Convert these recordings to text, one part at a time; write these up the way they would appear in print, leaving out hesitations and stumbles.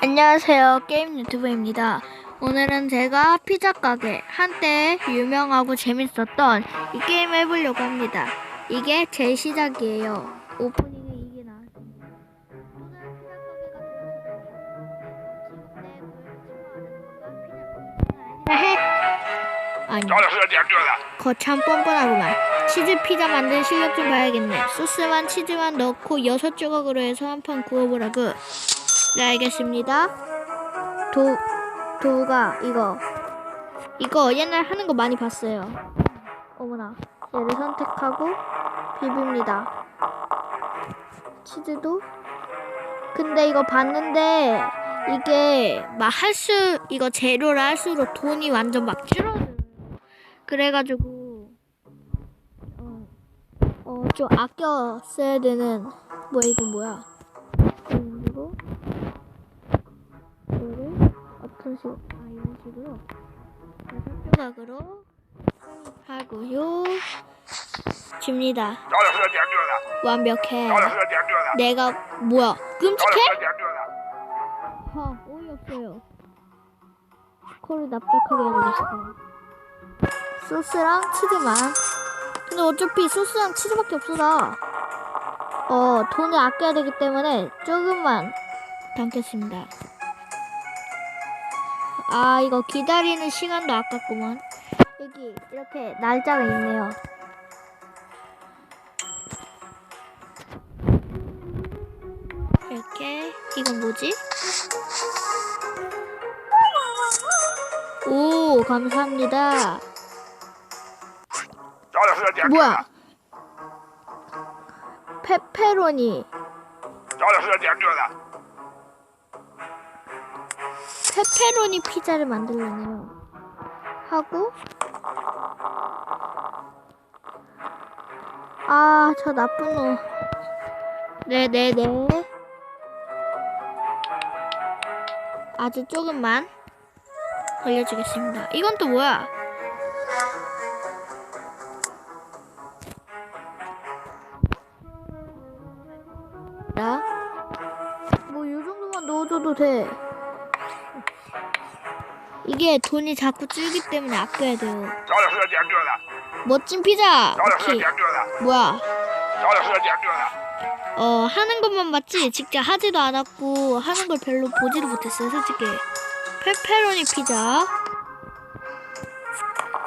안녕하세요. 게임 유튜브입니다. 오늘은 제가 피자 가게 한때 유명하고 재밌었던 이 게임 해보려고 합니다. 이게 제 시작이에요. 오프닝에 이게 나왔습니다. 오늘은 피자 가게가 아니 거참 뻔뻔하구만. 치즈 피자 만드는 실력 좀 봐야겠네. 소스만 치즈만 넣고 6조각으로 해서 한 판 구워보라고. 네, 알겠습니다. 도우가 이거 옛날 하는 거 많이 봤어요. 어머나, 얘를 선택하고 비빕니다. 치즈도. 근데 이거 봤는데 이게 막 이거 재료를 할수록 돈이 완전 막 줄어들어요. 그래가지고 좀 아껴 써야 되는. 이거 뭐야? 그리고 이거를 어떤 식으로 이런 식으로 6조각으로 하고요. 줍니다. 완벽해. 내가 뭐야? 끔찍해? 어이없어요. 코를 납작하게 해주겠어. 소스랑 치즈만. 근데 어차피 소스랑 치즈밖에 없어서 돈을 아껴야 되기 때문에 조금만 담겠습니다. 이거 기다리는 시간도 아깝구만. 여기 이렇게 날짜가 있네요. 이렇게. 이건 뭐지? 오, 감사합니다. 뭐야? 페페로니 피자를 만들려네요. 하고 저 나쁜 놈. 네네네. 아주 조금만 올려주겠습니다. 이건 또 뭐야? 요 정도만 넣어줘도 돼. 이게 돈이 자꾸 줄기 때문에 아껴야 돼요. 멋진 피자. 오케이. 뭐야? 하는 것만 봤지 직접 하지도 않았고 하는 걸 별로 보지도 못했어요, 솔직히. 페페로니 피자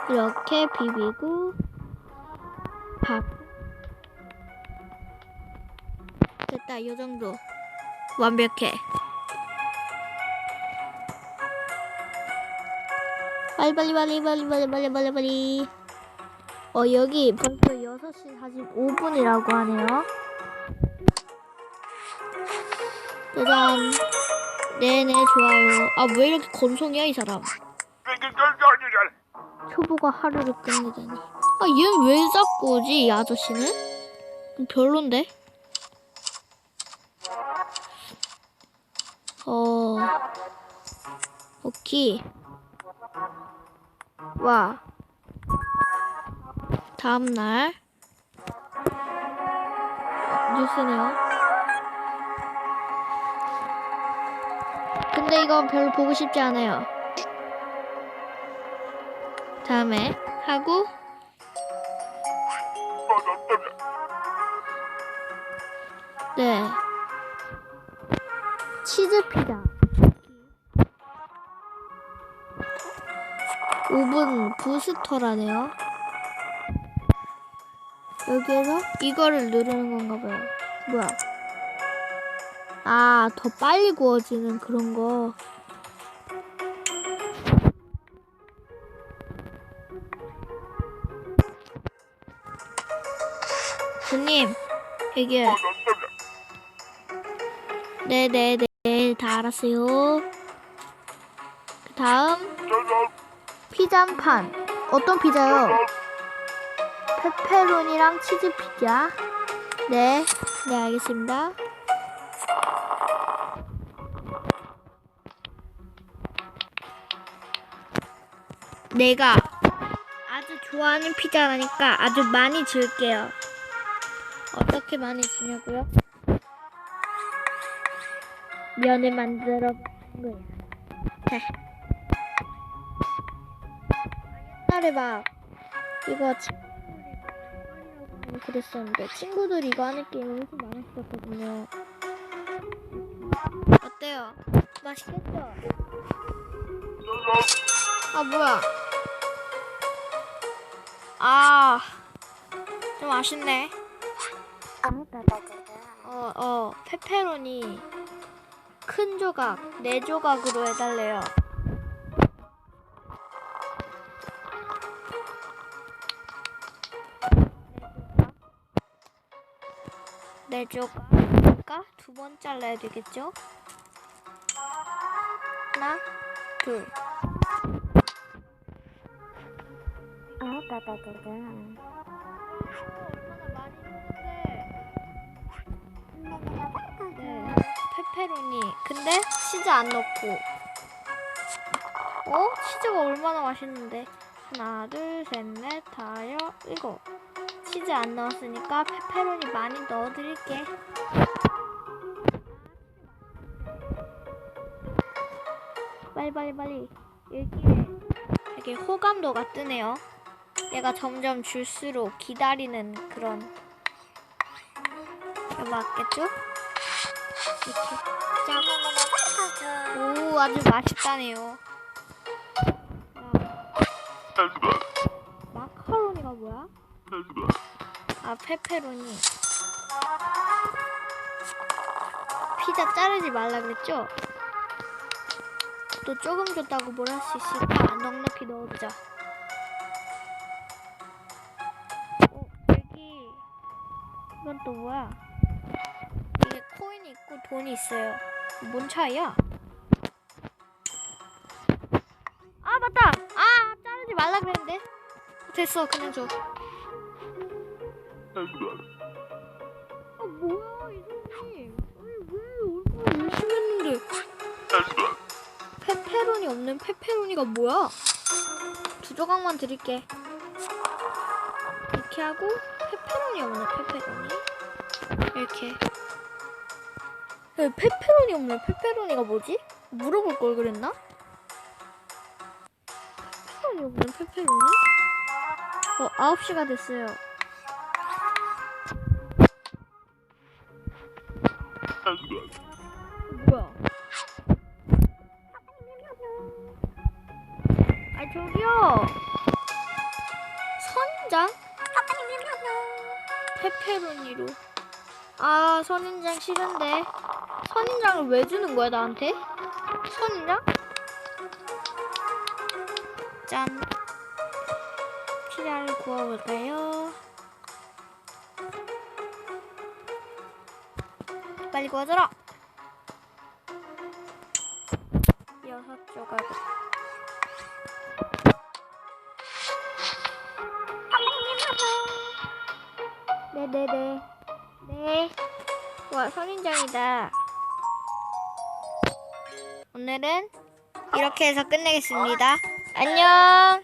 이렇게 비비고 밥. 됐다. 요 정도 완벽해. 빨리. 여기 벌써 6시 45분이라고 하네요. 짜잔. 네네, 좋아요. 왜 이렇게 건성이야, 이 사람. 초보가 하루를 끝내다니. 얘는 왜 자꾸 오지, 이 아저씨는? 별론데? 오케이. 와. 다음날 뉴스네요. 근데 이건 별로 보고 싶지 않아요. 다음에 하고 네, 치즈 피자 오븐 부스터라네요. 여기에서 이거를 누르는 건가 봐요. 뭐야? 더 빨리 구워지는 그런 거. 손님, 여기. 네네네, 다 알았어요. 그 다음 피자 한 판. 어떤 피자요? 페페로니랑 치즈 피자. 네, 알겠습니다. 내가 아주 좋아하는 피자라니까 아주 많이 줄게요. 어떻게 많이 주냐고요? 면을 만들어 거야. 옛날에 막 이거 친구들이 그랬었는데 친구들이 이거 하는 게임 엄청 많았었거든요. 어때요? 맛있겠죠? 아 뭐야? 아 좀 아쉽네. 페페로니 큰 조각 4조각으로 해달래요. 네 조각 2번 잘라야 되겠죠? 하나, 둘. 네, 페페로니. 근데 치즈 안 넣고. 치즈가 얼마나 맛있는데. 하나, 둘, 셋, 넷, 다섯, 일곱. 치즈 안 넣었으니까 페페로니 많이 넣어드릴게. 빨리. 여기에 되게 호감도가 뜨네요. 얘가 점점 줄수록 기다리는 그런. 이거 맞겠죠? 이렇게 짝. 오, 아주 맛있다네요. 마카로니가 뭐야? 아, 페페로니. 피자 자르지 말라 그랬죠? 또 조금 줬다고 뭘 할 수 있을까? 넉넉히 넣어두자. 여기 이건 또 뭐야? 이게 코인이 있고 돈이 있어요. 뭔 차이야? 아 맞다! 아 자르지 말라 그랬는데. 됐어, 그냥 줘. 아 뭐야 이 사람이? 아니 왜 얼마나 열심히 했는데 페페로니 없는 페페로니가 뭐야? 2조각만 드릴게. 이렇게 하고 페페로니 없는 페페로니 이렇게. 페페로니 없는 페페로니가 뭐지? 물어볼 걸 그랬나? 페페로니 없는 페페로니? 9시가 됐어요. 뭐야? 아 저기요. 선인장? 페페로니로. 아 선인장 싫은데. 선인장을 왜 주는 거야 나한테? 선인장? 짠. 피자를 구워볼까요? 빨리 구워줘라. 6조각을. 네. 와 선인장이다. 오늘은 이렇게 해서 끝내겠습니다. 안녕.